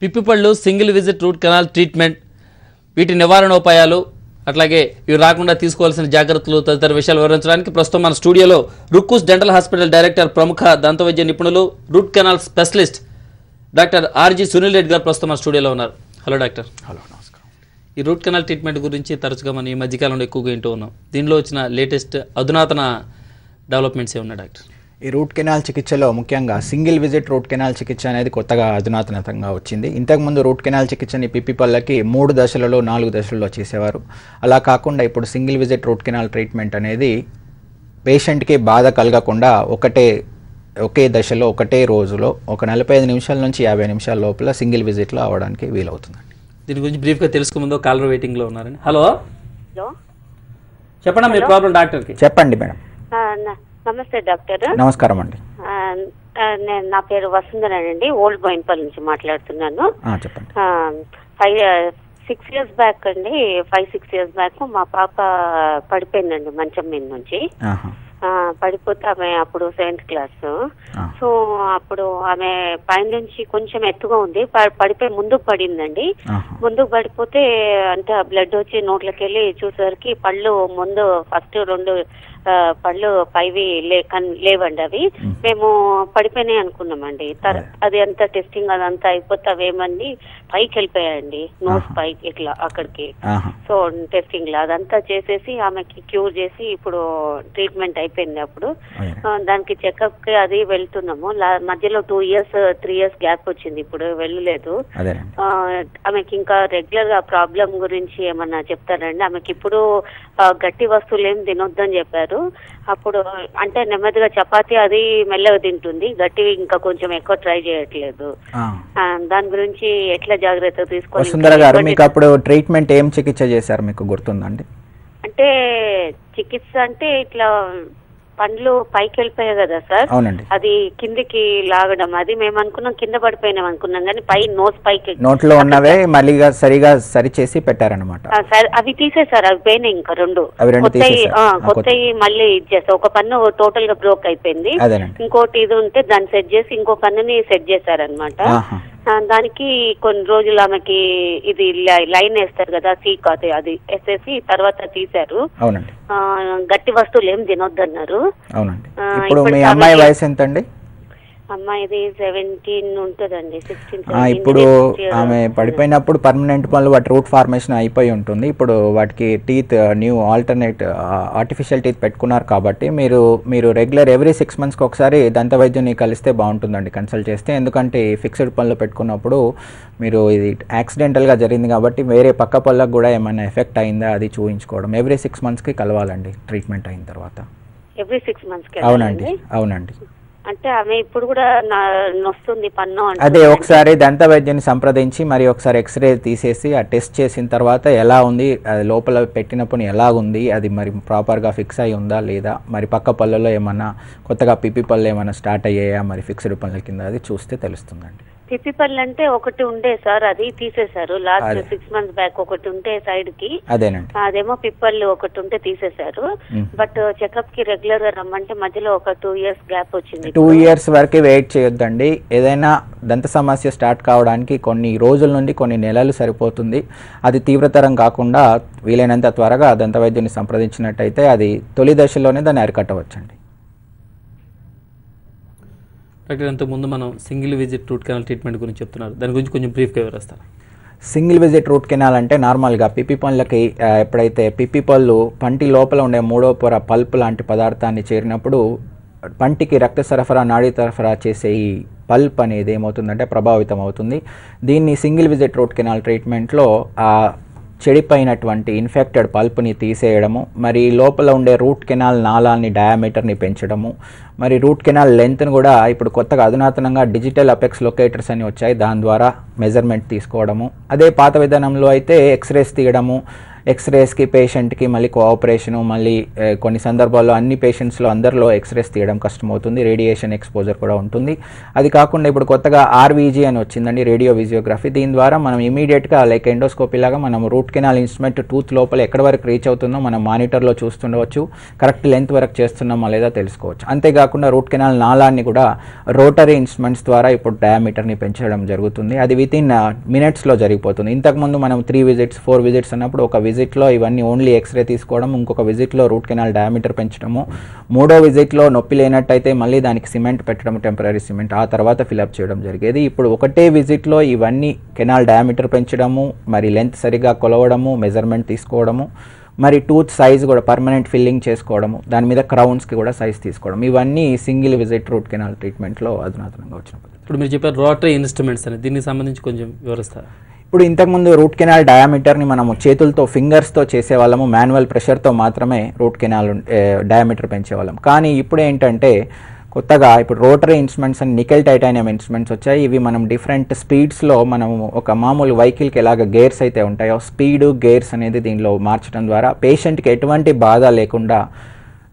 పిప్పిపళ్ళు single visit root canal treatment, వీటి నివారణోపాయాలు, అట్లాగే ఇవి రాకుండా తీసుకోవాల్సిన జాగ్రత్తలు తదితర విషయాలు వివరించడానికి ప్రస్తుతం మన స్టూడియోలో రుక్కుస్ డెంటల్ హాస్పిటల్ డైరెక్టర్, ప్రముఖ దంతవైద్య నిపుణులు, root canal specialist doctor R G Sunil Reddy గారు ప్రస్తుతం మన స్టూడియోలో ఉన్నారు. Hello doctor. హలో, నమస్కారం. ఈ రూట్ కెనాల్ ట్రీట్మెంట్ గురించి తరచుగా మనం ఈ మధ్యకాలంలో ఎక్కువగా వింటూ ఉన్నాం. దీనిలో వచ్చిన లేటెస్ట్ అధునాతన డెవలప్మెంట్స్ ఏమున్నాయి డాక్టర్? ఈ రూట్ కెనాల్ చికిత్సలో ముఖ్యంగా సింగిల్ విజిట్ రూట్ కెనాల్ చికిత్స అనేది కొత్తగా అధునాతనంగా వచ్చింది. ఇంతకుముందు రూట్ కెనాల్ చికిత్సని పిప్పి పళ్ళకి 3 దశలలో 4 దశలలో చేసేవారు. అలా కాకుండా ఇప్పుడు single visit root canal treatment అనేది పేషెంట్కి బాధ కలగకుండా ఒకే దశలో ఒకటే రోజులో ఒక 45 నిమిషాల నుంచి 50 నిమిషాల లోపల సింగిల్ విజిట్లో అవ్వడానికి వీలవుతుందండి. దీని గురించి బ్రీఫ్గా తెలుసుకునే కాలర్ వెయిటింగ్లో ఉన్నారండి. హలో, చెప్పండి మీ ప్రాబ్లం డాక్టర్కి. చెప్పండి మేడం. నమస్తే డాక్టర్. నమస్కారం అండి. నా పేరు వసుంధర అండి, ఓల్డ్ బోయిన్పల్లి నుంచి మాట్లాడుతున్నాను. చెప్పండి. 6 years బ్యాక్ అండి, 5-6 years బ్యాక్ మా పాప పడిపోయిందండి మంచం మీద నుంచి. పడిపోతే ఆమె అప్పుడు 7th క్లాస్. సో అప్పుడు ఆమె పైనుంచి కొంచెం ఎత్తుగా ఉంది, పడిపోయి ముందుకు పడిందండి. ముందుకు పడిపోతే అంటే బ్లడ్ వచ్చి నోట్లోకి వెళ్ళి చూసేసరికి పళ్ళు ముందు ఫస్ట్ 2 పళ్ళు పైవి లేవండి. అవి మేము పడిపోయినాయి అనుకున్నామండి. అది అంతా టెస్టింగ్ అదంతా అయిపోతే అవేమంది పైకి వెళ్ళిపోయాయండి, నోస్ పైకి ఇట్లా అక్కడికి. సో టెస్టింగ్ లా అదంతా చేసేసి ఆమెకి క్యూర్ చేసి ఇప్పుడు ట్రీట్మెంట్ అయిపోయింది. అప్పుడు దానికి చెకప్ కి అది వెళ్తున్నాము. మధ్యలో 2 years 3 years గ్యాప్ వచ్చింది, ఇప్పుడు వెళ్ళలేదు. ఆమెకి ఇంకా రెగ్యులర్ గా ప్రాబ్లం గురించి ఏమన్నా చెప్తారండి? ఆమెకి ఇప్పుడు గట్టి వస్తువులు ఏం తినొద్దని చెప్పారు. అప్పుడు అంటే నెమ్మదిగా చపాతీ అది మెల్లగా తింటుంది, గట్టి ఇంకా కొంచెం ఎక్కువ ట్రై చేయట్లేదు. దాని గురించి ఎట్లా జాగ్రత్త తీసుకోవాలి? సుందర గారు, మీకు అప్పుడు ట్రీట్మెంట్ ఏం చికిత్స చేశారు మీకు గుర్తుందండి? అంటే చికిత్స అంటే ఇట్లా పండ్లు పైకి వెళ్ళిపోయాయి కదా సార్, అది కిందికి లాగడం, అది మేము అనుకున్నాం కింద పడిపోయినాం అనుకున్నాం, కానీ పై నోస్ పైకి నోట్లో ఉన్నవే మళ్ళీ సరిగా సరి చేసి పెట్టారనమాట. అవి తీసేసారు, అవి పోయినాయి. ఇంకా 2 కొత్తవి మళ్ళీ ఇచ్చేస్తారు. ఒక పన్ను టోటల్ గా బ్రోక్ అయిపోయింది, ఇంకోటి ఇది ఉంటే దాన్ని సెట్ చేసి ఇంకో పన్నుని సెట్ చేశారనమాట. దానికి కొన్ని రోజులు ఆమెకి ఇది లైన్ వేస్తారు కదా, సీక్ అది వేసేసి తర్వాత తీశారు. గట్టి వస్తువులు ఏం తినొద్దన్నారు. ఇప్పుడు మీ అమ్మాయి వయసు ఎంతండి? అమ్మాయిది 17 ఉంటుందండి, 16. ఇప్పుడు ఆమె పడిపోయినప్పుడు పర్మనెంట్ పనులు వాటి రూట్ ఫార్మేషన్ అయిపోయి ఉంటుంది. ఇప్పుడు వాటికి టీత్ న్యూ ఆర్టిఫిషియల్ టీత్ పెట్టుకున్నారు కాబట్టి మీరు రెగ్యులర్ ఎవ్రీ 6 monthsకి ఒకసారి దంత వైద్యుని కలిస్తే బాగుంటుందండి, కన్సల్ట్ చేస్తే. ఎందుకంటే ఫిక్స్డ్ పనులు పెట్టుకున్నప్పుడు మీరు ఇది యాక్సిడెంటల్గా జరిగింది కాబట్టి వేరే పక్క పళ్ళకు కూడా ఏమైనా ఎఫెక్ట్ అయిందా అది చూపించుకోవడం. ఎవ్రీ 6 monthsకి కలవాలండి ట్రీట్మెంట్ అయిన తర్వాత. Every 6 months? అవునండి. అంటే ఆమె ఇప్పుడు కూడా నొస్తుంది పన్ను. అదే ఒకసారి దంత వైద్యుని సంప్రదించి మరి ఒకసారి ఎక్స్రే తీసేసి ఆ టెస్ట్ చేసిన తర్వాత ఎలా ఉంది, అది లోపల పెట్టినప్పుడు ఎలా ఉంది, అది మరి ప్రాపర్గా ఫిక్స్ అయి ఉందా లేదా, మరి పక్క పళ్ళలో ఏమన్నా కొత్తగా పిప్పి పళ్ళు ఏమన్నా స్టార్ట్ అయ్యాయా మరి ఫిక్స్డ్ పళ్ళ కింద, అది చూస్తే తెలుస్తుందండి. పిప్పి పళ్ళు అంటే ఒకటి ఉండే సార్, అది తీసేశారు లాస్ట్ 6 months బ్యాక్. ఒకటి ఉంటే సైడ్ కి, అదేమో పిప్పళ్ళు ఒకటి ఉంటే తీసేశారు. బట్ చెకప్ కి రెగ్యులర్ గా రమ్మంటే మధ్యలో ఒక 2 years గ్యాప్ వచ్చింది. 2 years వరకు వెయిట్ చేయొద్దండి. ఏదైనా దంత సమస్య స్టార్ట్ కావడానికి కొన్ని రోజుల నుండి కొన్ని నెలలు సరిపోతుంది. అది తీవ్రతరం కాకుండా వీలైనంత త్వరగా దంత వైద్యుని సంప్రదించినట్టయితే అది తొలి దశలోనే దాన్ని అరికట్టవచ్చండి. ముందు మనం single visit root canal treatment గురించి చెప్తున్నారు, దాని గురించి కొంచెం బ్రీఫ్గా వివరిస్తారు. సింగిల్ విజిట్ రూట్ కెనాల్ అంటే నార్మల్గా పిప్పి పళ్ళకి ఎప్పుడైతే పిప్పి పళ్ళు పంటి లోపల ఉండే 3వ పొర పల్ప్ లాంటి పదార్థాన్ని చేరినప్పుడు పంటికి రక్త సరఫరా, నాడీ సరఫరా చేసే ఈ పల్ప్ అనేది ఏమవుతుందంటే ప్రభావితం అవుతుంది. దీన్ని సింగిల్ విజిట్ రూట్ కెనాల్ ట్రీట్మెంట్లో చెడిపోయినటువంటి ఇన్ఫెక్టెడ్ పల్ప్ని తీసేయడము, మరి లోపల ఉండే రూట్ కెనాల్ నాళాన్ని డయామీటర్ని పెంచడము, మరి రూట్ కెనాల్ లెంత్ను కూడా ఇప్పుడు కొత్తగా అధునాతనంగా డిజిటల్ అపెక్స్ లొకేటర్స్ అని వచ్చాయి, దాని ద్వారా మెజర్మెంట్ తీసుకోవడము. అదే పాత విధానంలో అయితే ఎక్స్రేస్ తీయడము, ఎక్స్రేస్కి పేషెంట్కి మళ్ళీ కోఆపరేషను, మళ్ళీ కొన్ని సందర్భాల్లో అన్ని పేషెంట్స్లో అందరిలో ఎక్స్రేస్ తీయడం కష్టమవుతుంది, రేడియేషన్ ఎక్స్పోజర్ కూడా ఉంటుంది. అది కాకుండా ఇప్పుడు కొత్తగా ఆర్వీజీ అని వచ్చిందండి, రేడియో విజియోగ్రఫీ. దీని ద్వారా మనం ఇమీడియట్గా లైక్ ఎండోస్కోపీ లాగా మనం రూట్ కెనాల్ ఇన్స్ట్రుమెంట్ టూత్ లోపల ఎక్కడి వరకు రీచ్ అవుతుందో మనం మానిటర్లో చూస్తుండవచ్చు, కరెక్ట్ లెంత్ వరకు చేస్తున్నామా లేదా తెలుసుకోవచ్చు. అంతేకాకుండా రూట్ కెనాల్ నాళాన్ని కూడా రోటరీ ఇన్స్ట్రుమెంట్స్ ద్వారా ఇప్పుడు డయామీటర్ని పెంచడం జరుగుతుంది. అది వితిన్ మినిట్స్లో జరిగిపోతుంది. ఇంతకుముందు మనం 3 విజిట్స్ 4 విజిట్స్ అన్నప్పుడు ఒక విజిట్లో ఇవన్నీ ఓన్లీ ఎక్స్రే తీసుకోవడం, ఇంకొక విజిట్లో రూట్ కెనాల్ డయామీటర్ పెంచడము, 3వ విజిట్లో నొప్పి లేనట్టయితే మళ్ళీ దానికి సిమెంట్ పెట్టడం, టెంపరీ సిమెంట్, ఆ తర్వాత ఫిలప్ చేయడం జరిగేది. ఇప్పుడు ఒకటే విజిట్లో ఇవన్నీ కెనాల్ డయామీటర్ పెంచడము, మరి లెంత్ సరిగా కొలవడము, మెజర్మెంట్ తీసుకోవడము, మరి టూత్ సైజ్ కూడా పర్మనెంట్ ఫిల్లింగ్ చేసుకోవడము, దాని మీద క్రౌన్స్కి కూడా సైజ్ తీసుకోవడం, ఇవన్నీ సింగిల్ విజిట్ రూట్ కెనాల్ ట్రీట్మెంట్లో అధునాతనంగా వచ్చినప్పుడు. ఇప్పుడు మీరు చెప్పారు రోటరీ ఇన్స్ట్రుమెంట్స్ అని, దీనికి సంబంధించి కొంచెం వివరిస్తారు. ఇప్పుడు ఇంతకుముందు రూట్ కెనాల్ డయామీటర్ని మనము చేతులతో ఫింగర్స్తో చేసేవాళ్ళము, మాన్యువల్ ప్రెషర్తో మాత్రమే రూట్ కెనాల్ డయామీటర్ పెంచేవాళ్ళం. కానీ ఇప్పుడు ఏంటంటే కొత్తగా ఇప్పుడు రోటరీ ఇన్స్ట్రుమెంట్స్ అని నికెల్ టైటానియం ఇన్స్ట్రుమెంట్స్ వచ్చాయి. ఇవి మనం డిఫరెంట్ స్పీడ్స్లో మనము ఒక మామూలు వెహికల్కి ఎలాగ గేర్స్ అయితే ఉంటాయో స్పీడు గేర్స్ అనేది దీనిలో మార్చడం ద్వారా పేషెంట్కి ఎటువంటి బాధ లేకుండా,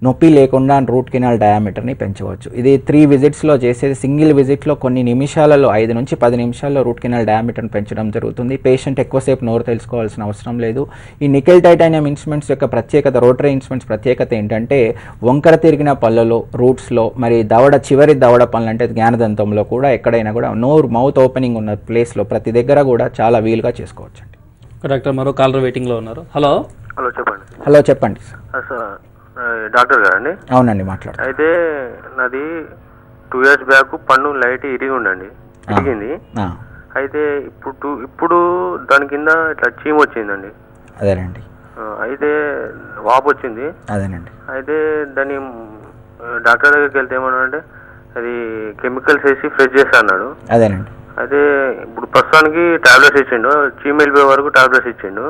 నొప్పి లేకుండా రూట్ కెనాల్ డయామీటర్ని పెంచవచ్చు. ఇది 3 విజిట్స్లో చేసేది. సింగిల్ విజిట్లో కొన్ని నిమిషాలలో 5 నుంచి 10 నిమిషాల్లో రూట్ కెనాల్ డయామీటర్ని పెంచడం జరుగుతుంది. పేషెంట్ ఎక్కువసేపు నోరు తెలుసుకోవాల్సిన అవసరం లేదు. ఈ నికెల్ టైటానియం ఇన్స్ట్రుమెంట్స్ యొక్క ప్రత్యేకత, రోటరీ ఇన్స్ట్రుమెంట్స్ ప్రత్యేకత ఏంటంటే వంకర తిరిగిన పళ్ళలో, రూట్స్లో, మరి చివరి దవడ పళ్ళు అంటే జ్ఞానదంతంలో కూడా ఎక్కడైనా కూడా మౌత్ ఓపెనింగ్ ఉన్న ప్లేస్లో ప్రతి దగ్గర కూడా చాలా వీలుగా చేసుకోవచ్చు అండి. డాక్టర్ మరో కాలర్ వెయిటింగ్లో ఉన్నారు. హలో చెప్పండి. హలో చెప్పండి సార్, డాక్టర్ గారండి? అవునండి, మాట్లాడు. అయితే నాది 2 years బ్యాక్ పన్ను లైట్ ఇరిగింది. అయితే ఇప్పుడు దాని కింద ఇట్లా చీమ వచ్చిందండి. అదేనండి. అయితే వాపు వచ్చింది. అదేనండి. అయితే దాన్ని డాక్టర్ దగ్గరికి వెళ్తే ఏమన్నా అంటే అది కెమికల్స్ వేసి ఫ్రెష్ చేస్తా అన్నాడు. అదేనండి. అయితే ఇప్పుడు ప్రస్తుతానికి టాబ్లెట్స్ ఇచ్చిండు, చీమ వెళ్ళిపోయే వరకు టాబ్లెట్స్ ఇచ్చిండు.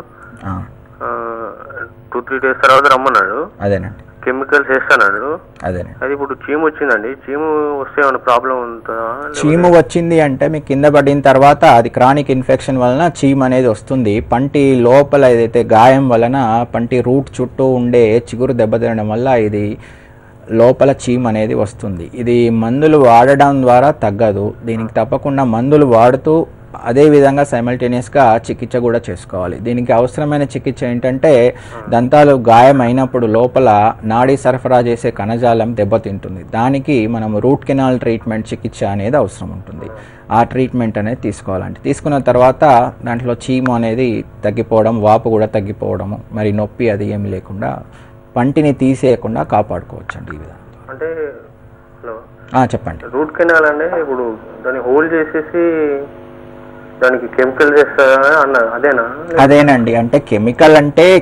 2-3 days తర్వాత రమ్మన్నాడు. అదేనండి. కెమికల్స్ వేస్తాడు. అదేనండి. అది ఇప్పుడు చీమ వచ్చిందండి. చీమ వస్తే ఏమైనా ప్రాబ్లం ఉంటుందా? చీమ వచ్చింది అంటే మీకు కింద పడిన తర్వాత అది క్రానిక్ ఇన్ఫెక్షన్ వలన చీమ అనేది వస్తుంది. పంటి లోపల ఏదైతే గాయం వలన పంటి రూట్ చుట్టూ ఉండే చిగురు దెబ్బతినడం వల్ల ఇది లోపల చీమ అనేది వస్తుంది. ఇది మందులు వాడడం ద్వారా తగ్గదు. దీనికి తప్పకుండా మందులు వాడుతూ అదేవిధంగా సైమల్టేనియస్గా చికిత్స కూడా చేసుకోవాలి. దీనికి అవసరమైన చికిత్స ఏంటంటే దంతాలు గాయం అయినప్పుడు లోపల నాడీ సరఫరా చేసే కణజాలం దెబ్బతింటుంది. దానికి మనం రూట్ కెనాల్ ట్రీట్మెంట్ చికిత్స అనేది అవసరం ఉంటుంది. ఆ ట్రీట్మెంట్ అనేది తీసుకోవాలంటే తీసుకున్న తర్వాత దాంట్లో చీమ అనేది తగ్గిపోవడం, వాపు కూడా తగ్గిపోవడము, మరి నొప్పి అది ఏమి లేకుండా పంటిని తీసేయకుండా కాపాడుకోవచ్చండి ఈ విధంగా. అంటే చెప్పండి. రూట్ కెనాల్ అంటే ఇప్పుడు దాన్ని హోల్డ్ చేసేసి దానికి కెమికల్ చేస్తారా అన్నారు, అదేనా? అదేనండి. అంటే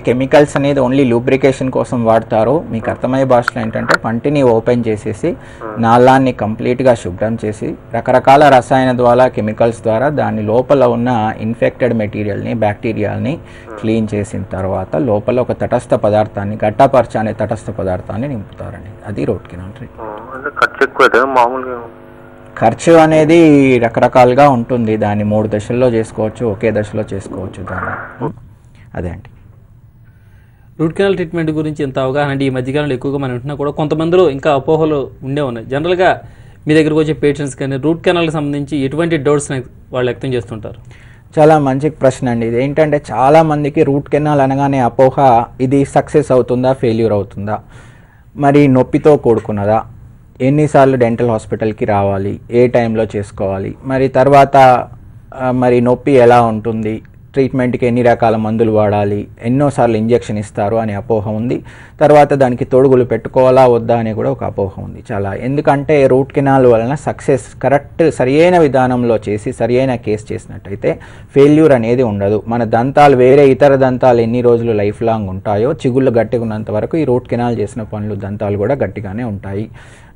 కెమికల్స్ అనేది ఓన్లీ లూబ్రికేషన్ కోసం వాడతారు. మీకు అర్థమయ్యే భాషలో ఏంటంటే పంటిని ఓపెన్ చేసేసి నాళాన్ని కంప్లీట్గా శుభ్రం చేసి రకరకాల రసాయన ద్వారా, కెమికల్స్ ద్వారా దాని లోపల ఉన్న ఇన్ఫెక్టెడ్ మెటీరియల్ని, బ్యాక్టీరియాల్ని క్లీన్ చేసిన తర్వాత లోపల ఒక తటస్థ పదార్థాన్ని, గట్టాపర్చ అనే తటస్థ పదార్థాన్ని నింపుతారండి. అది రూట్ కెనాల్ ట్రీట్మెంట్. ఖర్చు అనేది రకరకాలుగా ఉంటుంది. దాన్ని 3 దశల్లో చేసుకోవచ్చు, ఒకే దశలో చేసుకోవచ్చు దాన్ని. అదే అండి. రూట్ కెనాల్ ట్రీట్మెంట్ గురించి ఎంత అవగాహన అంటే ఈ మధ్యకాలంలో ఎక్కువగా మనం వింటున్నా కూడా కొంతమందిలో ఇంకా అపోహలు ఉండే ఉన్నాయి. జనరల్గా మీ దగ్గరకు వచ్చే పేషెంట్స్ కానీ రూట్ కెనాల్కి సంబంధించి ఎటువంటి డౌట్స్ వాళ్ళు వ్యక్తం చేస్తుంటారు? చాలా మంచి ప్రశ్న అండి. ఇది ఏంటంటే చాలామందికి రూట్ కెనాల్ అనగానే అపోహ, ఇది సక్సెస్ అవుతుందా, ఫెయిల్యూర్ అవుతుందా, మరి నొప్పితో కూడుకున్నదా, ఎన్నిసార్లు డెంటల్ హాస్పిటల్కి రావాలి, ఏ టైంలో చేసుకోవాలి, మరి తర్వాత మరి నొప్పి ఎలా ఉంటుంది, ట్రీట్మెంట్కి ఎన్ని రకాల మందులు వాడాలి, ఎన్నోసార్లు ఇంజెక్షన్ ఇస్తారు అనే అపోహ ఉంది. తర్వాత దానికి తొడుగులు పెట్టుకోవాలా వద్దా అనే కూడా ఒక అపోహ ఉంది చాలా. ఎందుకంటే రూట్ కెనాల్ వలన సక్సెస్ సరియైన విధానంలో చేసి సరియైన కేసు చేసినట్టయితే ఫెయిల్యూర్ అనేది ఉండదు. మన దంతాలు వేరే ఇతర దంతాలు ఎన్ని రోజులు లైఫ్ లాంగ్ ఉంటాయో, చిగుళ్ళు గట్టిగా ఉన్నంత వరకు ఈ రూట్ కెనాల్ చేసిన పనులు దంతాలు కూడా గట్టిగానే ఉంటాయి.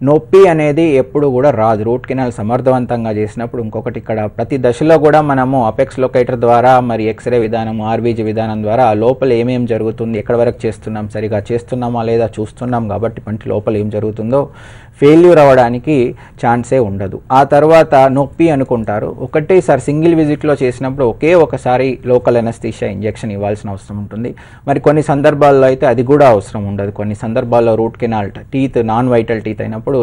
నొప్పి అనేది ఎప్పుడు కూడా రాదు. రూట్ కెనాల్ సమర్థవంతంగా చేసినప్పుడు ఇంకొకటి ఇక్కడ ప్రతి దశలో కూడా మనము అపెక్స్ లొకేటర్ ద్వారా, మరి ఎక్స్రే విధానం, ఆర్వీజీ విధానం ద్వారా లోపల ఏమేం జరుగుతుంది, ఎక్కడ వరకు చేస్తున్నాం, సరిగా చేస్తున్నామా లేదా చూస్తున్నాం. కాబట్టి పంటి లోపల ఏం జరుగుతుందో ఫెయిల్యూర్ అవ్వడానికి ఛాన్సే ఉండదు. ఆ తర్వాత నొప్పి అనుకుంటారు, ఒకటేసారి సింగిల్ విజిట్లో చేసినప్పుడు ఒకసారి లోకల్ ఎనస్థీషియా ఇంజెక్షన్ ఇవ్వాల్సిన అవసరం ఉంటుంది. మరి కొన్ని సందర్భాల్లో అయితే అది కూడా అవసరం ఉండదు. కొన్ని సందర్భాల్లో root canal teeth non vital teeth అయినప్పుడు